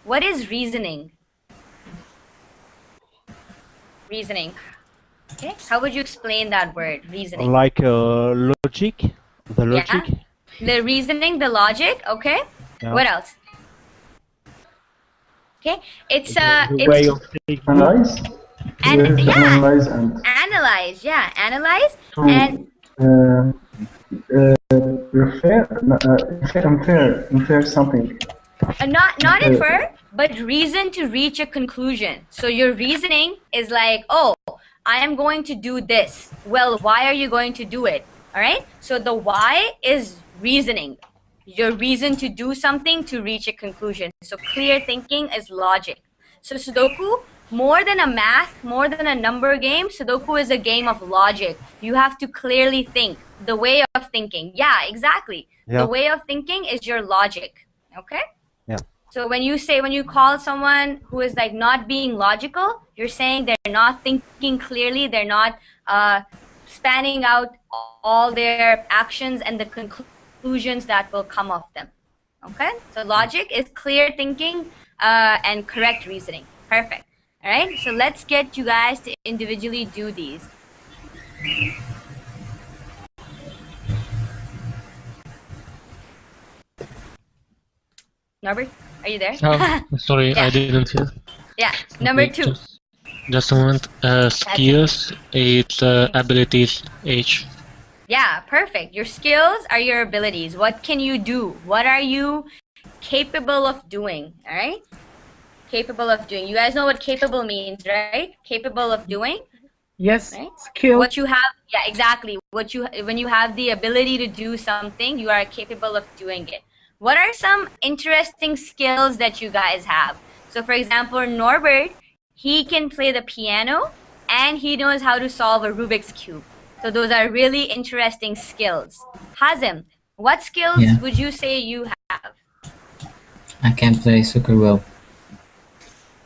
What is reasoning? Reasoning. Okay, how would you explain that word, reasoning? Like logic, the logic. Yeah, the reasoning, the logic. Okay, Yeah. what else? Okay, it's The way of thinking. Analyze. and We have to yeah, analyze and analyze. Yeah, analyze to and infer something. not infer, but reason to reach a conclusion. So your reasoning is like, oh, I am going to do this. Well, why are you going to do it? All right. So the why is reasoning. Your reason to do something to reach a conclusion. So clear thinking is logic. So Sudoku, more than a math, more than a number game, Sudoku is a game of logic. You have to clearly think. The way of thinking. Yeah, exactly. Yeah. The way of thinking is your logic. Okay? Yeah. So when you call someone who is like not being logical, you're saying they're not thinking clearly, they're not spanning out all their actions and the conclusions that will come of them. Okay? So logic is clear thinking and correct reasoning. Perfect. All right? So let's get you guys to individually do these. Norbert, are you there? Oh, sorry, Yeah. I didn't hear. Yeah. Number Wait, 2. Just a moment. Skills, it's abilities, H. Yeah, perfect. Your skills are your abilities. What can you do? What are you capable of doing? All right? Capable of doing. You guys know what capable means, right? Capable of doing, Yes, right? skill. What you have, yeah, exactly. When you have the ability to do something, you are capable of doing it. What are some interesting skills that you guys have? So for example, Norbert, he can play the piano and he knows how to solve a Rubik's Cube. So those are really interesting skills. Hazem, what skills Yeah. would you say you have? I can play soccer well.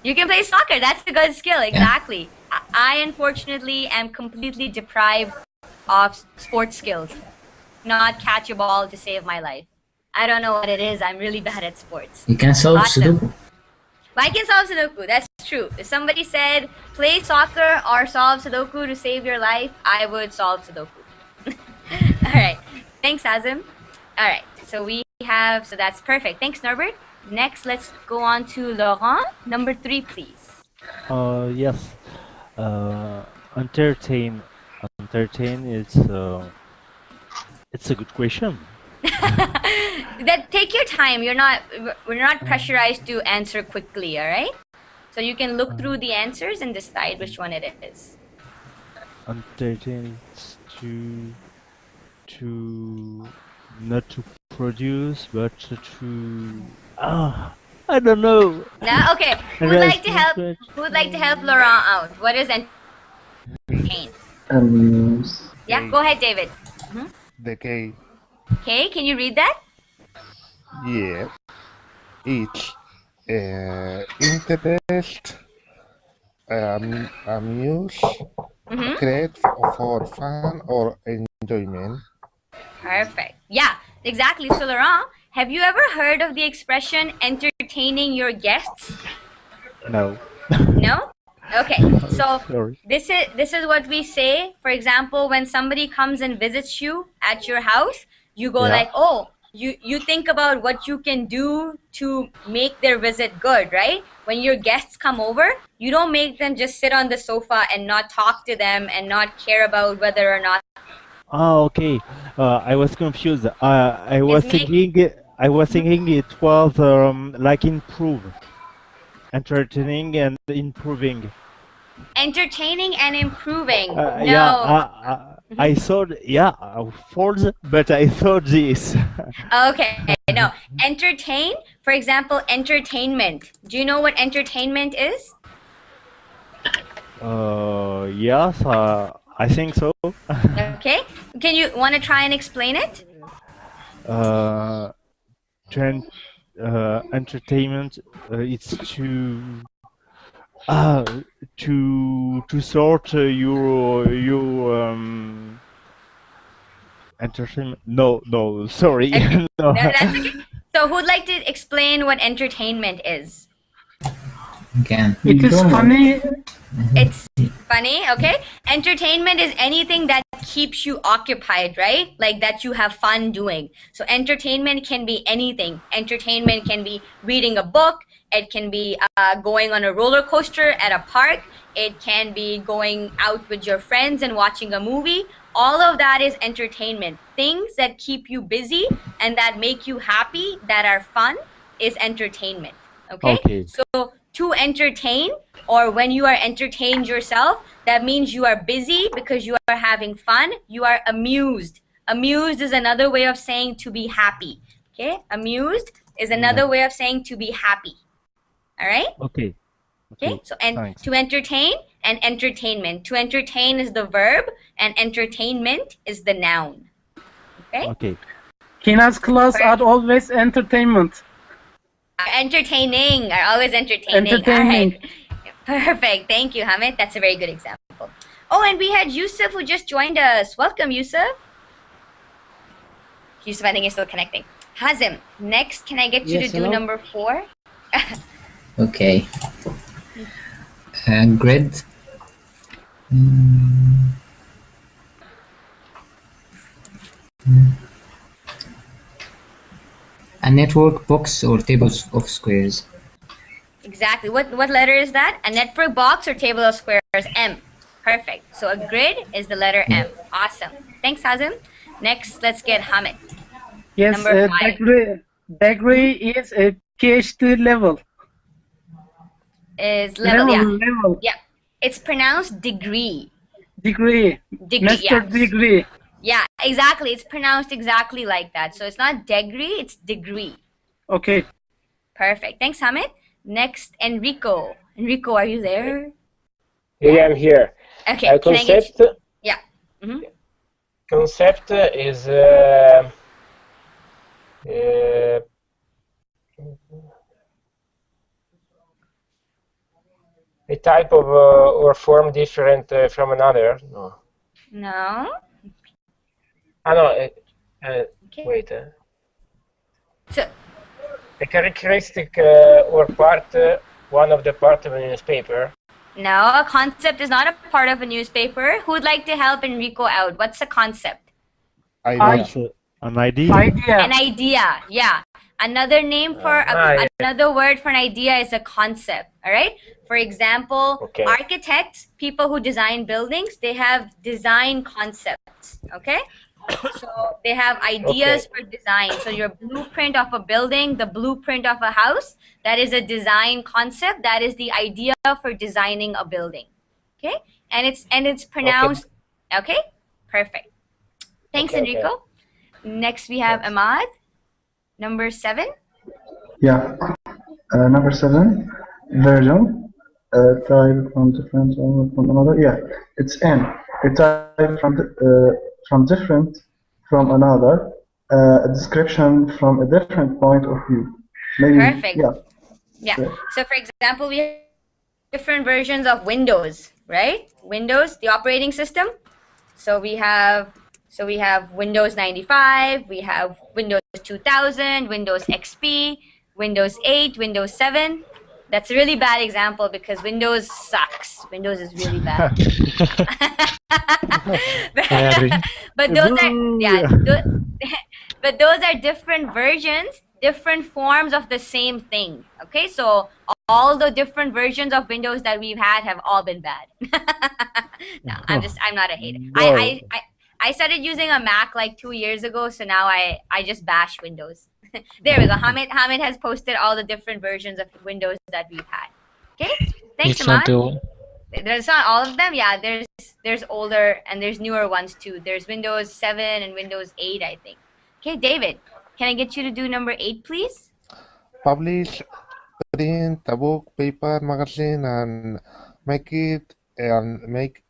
You can play soccer. That's a good skill. Exactly. I unfortunately am completely deprived of sports skills. Not catch a ball to save my life. I don't know what it is. I'm really bad at sports. You can solve Awesome. Sudoku. I can solve Sudoku. That's true. If somebody said play soccer or solve Sudoku to save your life, I would solve Sudoku. All right. Thanks, Azim. All right. So so that's perfect. Thanks, Norbert. Next, let's go on to Laurent. Number 3, please. Yes. Entertain. Entertain is it's a good question. Take your time. We're not pressurized to answer quickly, all right? So you can look through the answers and decide which one it is. Entertain is to not to produce but to I don't know. Now, okay. Who would like to help Laurent out? What is entertain? Yeah, go ahead, David. The game. Okay, can you read that? Yeah. It's interest, amuse, create for fun or enjoyment. Perfect. Yeah, exactly. So, Laurent, have you ever heard of the expression entertaining your guests? No. No? Okay. So Sorry. this is what we say. For example, when somebody comes and visits you at your house, you go like, oh, you think about what you can do to make their visit good, right? When your guests come over, you don't make them just sit on the sofa and not talk to them and not care about whether or not. Oh, okay. I was confused. I was thinking it was like improve, entertaining and improving. Entertaining and improving. No. Yeah, I thought false, but I thought this. Okay, no. Entertain, for example, entertainment. Do you know what entertainment is? Yes, I think so. Okay. Can you want to try and explain it? trend entertainment. It's to sort your entertainment. No, sorry. Okay. No. No, that's okay. So who'd like to explain what entertainment is? Again. It is funny. It's funny, okay? Entertainment is anything that keeps you occupied, right? Like that you have fun doing. So entertainment can be anything. Entertainment can be reading a book. It can be going on a roller coaster at a park. It can be going out with your friends and watching a movie. All of that is entertainment. Things that keep you busy and that make you happy, that are fun, is entertainment. Okay? So to entertain, or when you are entertained yourself, that means you are busy because you are having fun. You are amused. Amused is another way of saying to be happy. Okay? Amused is another way of saying to be happy. All right? Okay. Okay? So and Thanks. to entertain and entertainment. To entertain is the verb and entertainment is the noun. Okay? Okay. Hina's class are always entertainment. Entertaining are always entertaining. Entertaining. All right. Perfect. Thank you, Hamid. That's a very good example. Oh, and we had Yusuf who just joined us. Welcome, Yusuf. Yusuf, I think is still connecting. Hazim, next, can I get you to do hello. number 4? Okay. Grid. A network box or tables of squares. Exactly. What letter is that? A network box or table of squares? M. Perfect. So a grid is the letter M. Awesome. Thanks, Hazim. Next, let's get Hamid. Yes, Number 5. degree is a PhD level. Is level, yeah. Level. Yeah. It's pronounced degree. Degree. Master yeah. degree. Yeah, exactly. It's pronounced exactly like that. So it's not degree, it's degree. Okay. Perfect. Thanks, Hamid. Next, Enrico. Enrico, are you there? Yeah, I'm here. Okay. Concept. Yeah. Mm-hmm. Concept is a type of or form different from another. No. No. No. Okay. Wait. So, a characteristic or part, one of the part of a newspaper. no, a concept is not a part of a newspaper. Who would like to help Enrico out? What's a concept? An idea. An idea, yeah. Another name for another word for an idea is a concept. All right. For example, architects, people who design buildings, they have design concepts. Okay. So they have ideas for design. So your blueprint of a building, the blueprint of a house, that is a design concept. That is the idea for designing a building. Okay. And it's pronounced. Okay. Perfect. Thanks, Enrico. Next we have Ahmad. Number 7. Yeah. Number 7. Version. Type from different from another. Yeah. It's N. A type from different from another. A description from a different point of view. Maybe. Perfect. Yeah. Yeah. So for example, we have different versions of Windows, right? Windows, the operating system. So we have Windows 95, we have Windows 2000, Windows XP, Windows 8, Windows 7. That's a really bad example because Windows sucks. Windows is really bad. But those are but those are different versions, different forms of the same thing. Okay, so all the different versions of Windows that we've had have all been bad. No, I'm not a hater. No. I started using a Mac like 2 years ago, so now I just bash Windows. There we go. Hamid has posted all the different versions of Windows that we've had. Okay, thanks, It's not the Ahmad. one. There's not all of them. Yeah, there's older and there's newer ones too. There's Windows 7 and Windows 8, I think. Okay, David, can I get you to do number 8, please? Publish, print a book, paper, magazine, and make it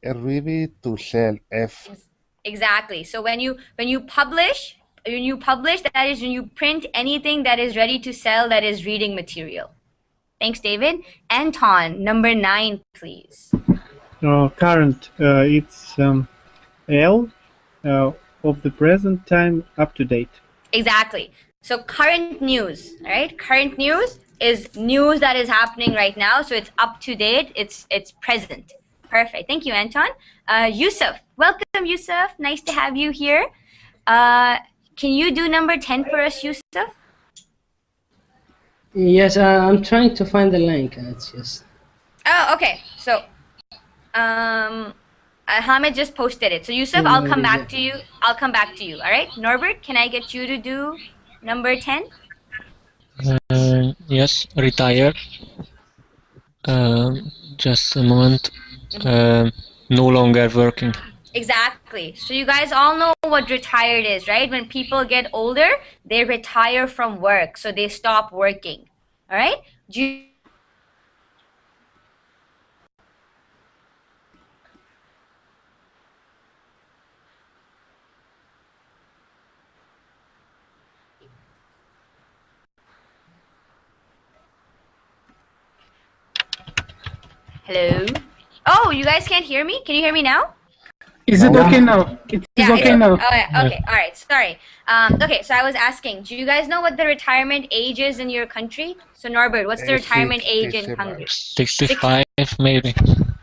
ready to sell. F. Exactly. So when you publish, when you publish, that is when you print anything that is ready to sell, that is reading material. Thanks, David. Anton, number 9, please. Current. It's L of the present time, up to date. Exactly. So current news, right? Current news is news that is happening right now. So it's up to date. It's present. Perfect. Thank you, Anton. Yusuf, welcome, Yusuf. Nice to have you here. Can you do number 10 for us, Yusuf? Yes, I'm trying to find the link. It's just. Oh, okay. So, Hamid just posted it. So Yusuf, I'll come back to you. All right. Norbert, can I get you to do number 10? Yes, retire. Just a moment. No longer working. Exactly. So you guys all know what retired is, right? When people get older, they retire from work. So they stop working. All right? Hello? Oh, you guys can't hear me? Can you hear me now? Is it okay now? It is okay now. Okay, all right, sorry. Okay, so I was asking, do you guys know what the retirement age is in your country? So Norbert, what's the retirement age in Hungary? 65, maybe.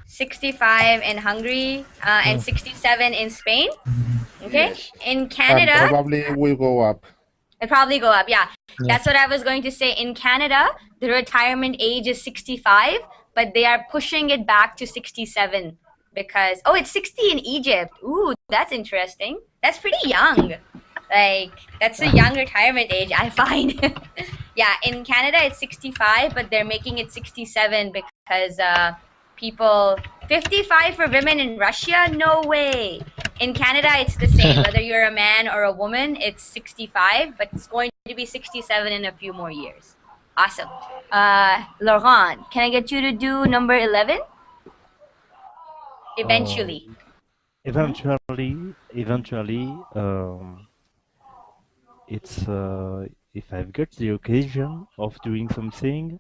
65 in Hungary and 67 in Spain. Okay, Yes. in Canada. And probably will go up. It probably go up, yeah. That's what I was going to say. In Canada, the retirement age is 65, but they are pushing it back to 67 because, oh, it's 60 in Egypt. Ooh, that's interesting. That's pretty young. Like, that's a young retirement age, I find. Yeah, in Canada, it's 65, but they're making it 67 because people, 55 for women in Russia? No way. In Canada, it's the same. Whether you're a man or a woman, it's 65, but it's going to be 67 in a few more years. Awesome. Laurent, can I get you to do number 11? Eventually. Eventually, it's if I've got the occasion of doing something.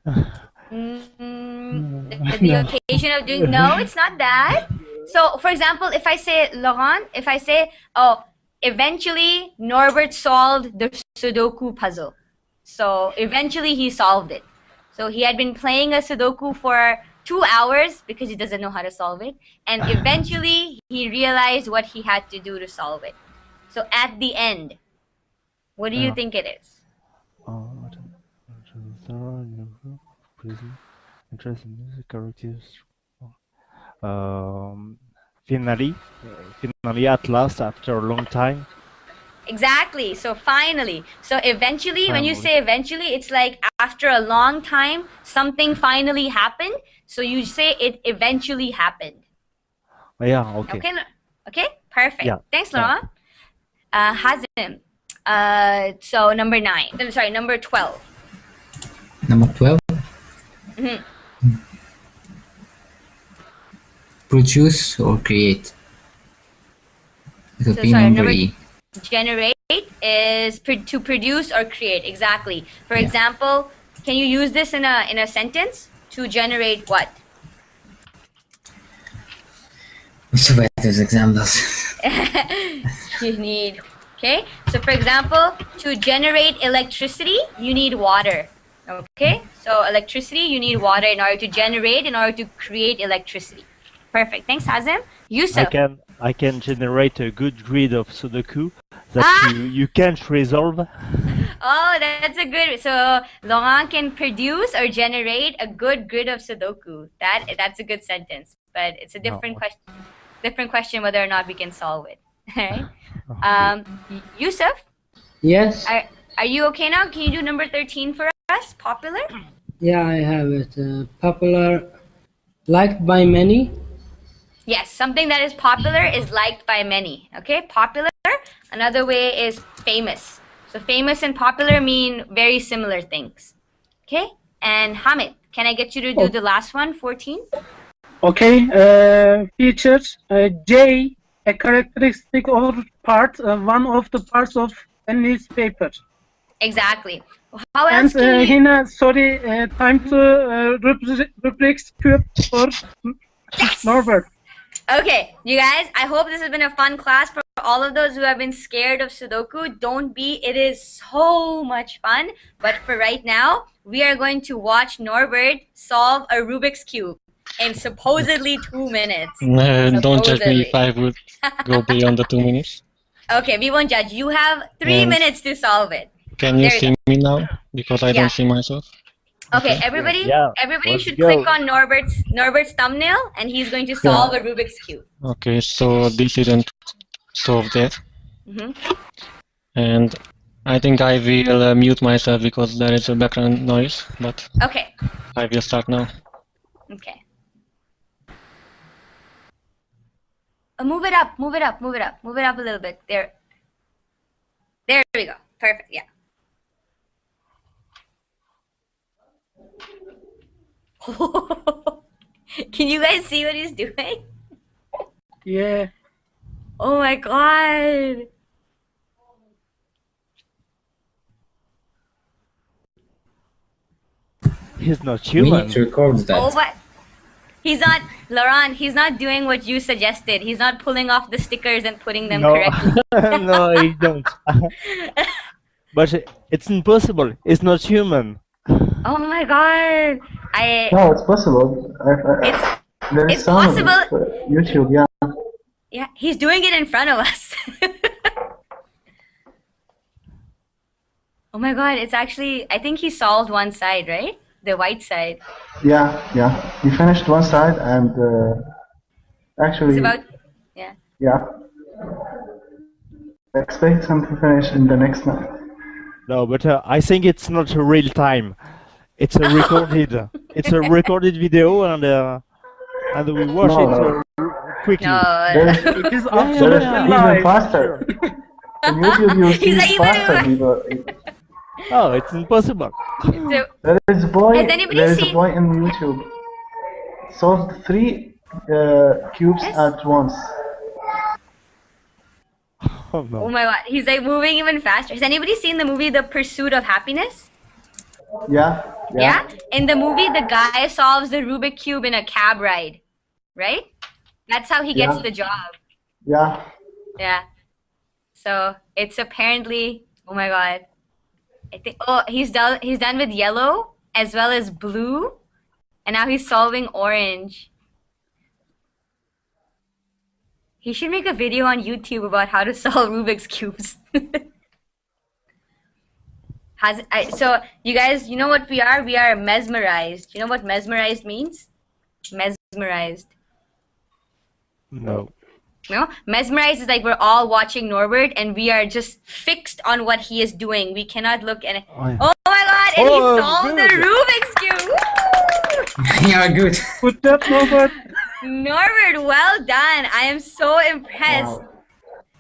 The occasion of doing, no, it's not that. So, for example, if I say, Laurent, if I say, oh, eventually Norbert solved the Sudoku puzzle. So, eventually he solved it. So, he had been playing a Sudoku for 2 hours because he doesn't know how to solve it. And eventually he realized what he had to do to solve it. So, at the end, what do you think it is? Interest in music characters. Finally, at last, after a long time. Exactly. So finally. So eventually, when you say eventually, it's like after a long time, something finally happened. So you say it eventually happened. Yeah, okay. Okay, perfect. Yeah. Thanks, Laurent. Hazim. So number 9. Sorry, number 12. Number 12? Mm-hmm. Produce or create? It would be sorry, number E. Generate is to produce or create. Exactly. For example, can you use this in a sentence? To generate what? What's the those examples? You need, okay? So for example, to generate electricity, you need water. Okay? So electricity, you need water in order to generate, in order to create electricity. Perfect. Thanks, Hazim. Yusuf. I can generate a good grid of Sudoku that you can't resolve. Oh, that's a good. So Laurent can produce or generate a good grid of Sudoku. That's a good sentence, but it's a different question. Different question whether or not we can solve it. All right. Yusuf. Yes. Are you okay now? Can you do number 13 for us? Popular. Yeah, I have it. Popular, liked by many. Yes, something that is popular is liked by many. Okay, popular. Another way is famous. So famous and popular mean very similar things. Okay, and Hamid, can I get you to do the last one, 14? Okay, features J, a characteristic or part, one of the parts of a newspaper. Exactly. How And else can you? Hina, sorry, time to Rubik's Cube for Norbert. Okay, you guys, I hope this has been a fun class for all of those who have been scared of Sudoku. Don't be, it is so much fun. But for right now, we are going to watch Norbert solve a Rubik's Cube in supposedly 2 minutes. Don't judge me Supposedly. if I would go beyond the 2 minutes. Okay, we won't judge. You have 3 And minutes to solve it. can you There you see me now? Because I Yeah. don't see myself. Okay, everybody, Yeah, everybody let's should go. click on Norbert's thumbnail, and he's going to solve a Rubik's Cube. Okay, so this isn't solved yet. Hmm. And I think I will mute myself because there is a background noise, but Okay, I will start now. okay. Move it up, move it up, move it up, move it up a little bit. There. There we go. Perfect. Yeah. Can you guys see what he's doing? Yeah. Oh my god. He's not We human. need to record that. Oh my. He's not, Laurent, he's not doing what you suggested. He's not pulling off the stickers and putting them No, correctly. no, I don't. But it's impossible. It's not human. Oh my god. No, it's possible. There is It's some possible. YouTube, yeah. Yeah, he's doing it in front of us. Oh my god, it's actually, I think he solved one side, right? The white side. Yeah, yeah. We finished one side and actually, It's about, yeah. yeah. Expect him to finish in the next night. No, but I think it's not a real time. It's a recorded. It's a recorded video, and we watch No, it quickly. No. It is There is absolutely even live. faster. On YouTube, you He's see like, faster even- people. Oh, it's impossible. So, There is a boy. Has anybody There is a seen- boy in YouTube. Solved 3 cubes Yes. at once. Oh no. oh my god, he's like moving even faster. Has anybody seen the movie The Pursuit of Happiness? Yeah, yeah. In the movie, the guy solves the Rubik Cube in a cab ride, right? That's how he gets Yeah. the job. Yeah. Yeah. So it's apparently, oh my god. I think, oh, he's done with yellow as well as blue, and now he's solving orange. He should make a video on YouTube about how to solve Rubik's cubes. So you guys, you know what we are? We are mesmerized. You know what mesmerized means? Mesmerized. No. No? Mesmerized is like we're all watching Norbert and we are just fixed on what he is doing. We cannot look at it. Oh, yeah. Oh my god, and Oh, he solved the good. Rubik's Cube! Woo! Yeah, good. Good job, Norbert. Norbert, well done. I am so impressed. Wow.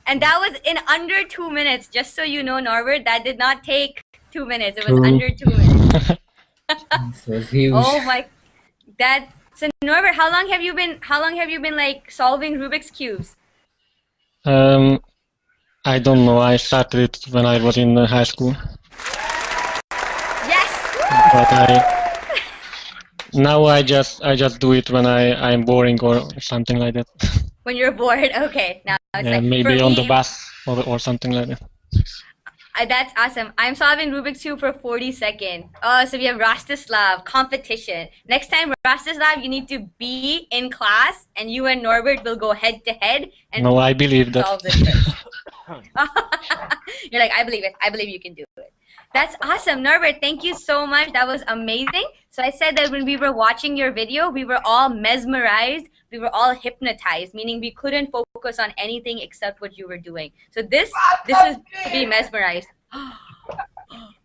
And that was in under 2 minutes. Just so you know, Norbert, that did not take 2 minutes. It was True. under 2 minutes. It was huge. Oh my, so Norbert, how long have you been like solving Rubik's cubes? I don't know. I started it when I was in high school, Yes. but now I just do it when I'm boring or something like that. When you're bored, okay. Now it's Yeah, like maybe for on me, the bus or something like that. That's awesome. I'm solving Rubik's Cube for 40 seconds. Oh, so we have Rostislav, competition. Next time, Rostislav, you need to be in class and you and Norbert will go head to head and No, I believe that. solve this first. You're like, I believe it. I believe you can do it. That's awesome. Norbert, thank you so much. That was amazing. So I said that when we were watching your video, we were all mesmerized. We were all hypnotized, meaning we couldn't focus on anything except what you were doing. So this is to be mesmerized.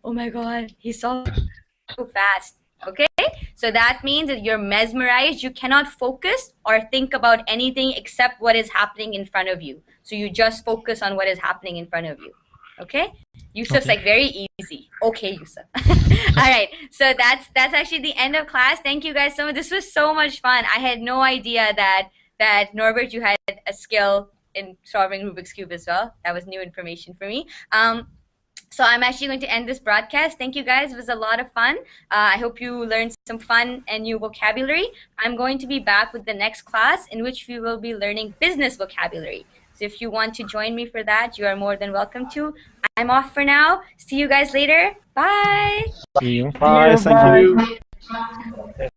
Oh my god, he saw so fast. Okay, so that means that you're mesmerized. You cannot focus or think about anything except what is happening in front of you. So you just focus on what is happening in front of you. Okay, Yusuf's like very easy. Okay, Yusuf. All right, so that's actually the end of class. Thank you guys so much. This was so much fun. I had no idea that Norbert, you had a skill in solving Rubik's Cube as well. That was new information for me. So I'm actually going to end this broadcast. Thank you guys. It was a lot of fun. I hope you learned some fun and new vocabulary. I'm going to be back with the next class in which we will be learning business vocabulary. So if you want to join me for that, you are more than welcome to. I'm off for now. See you guys later. Bye. See you. Bye, thank you.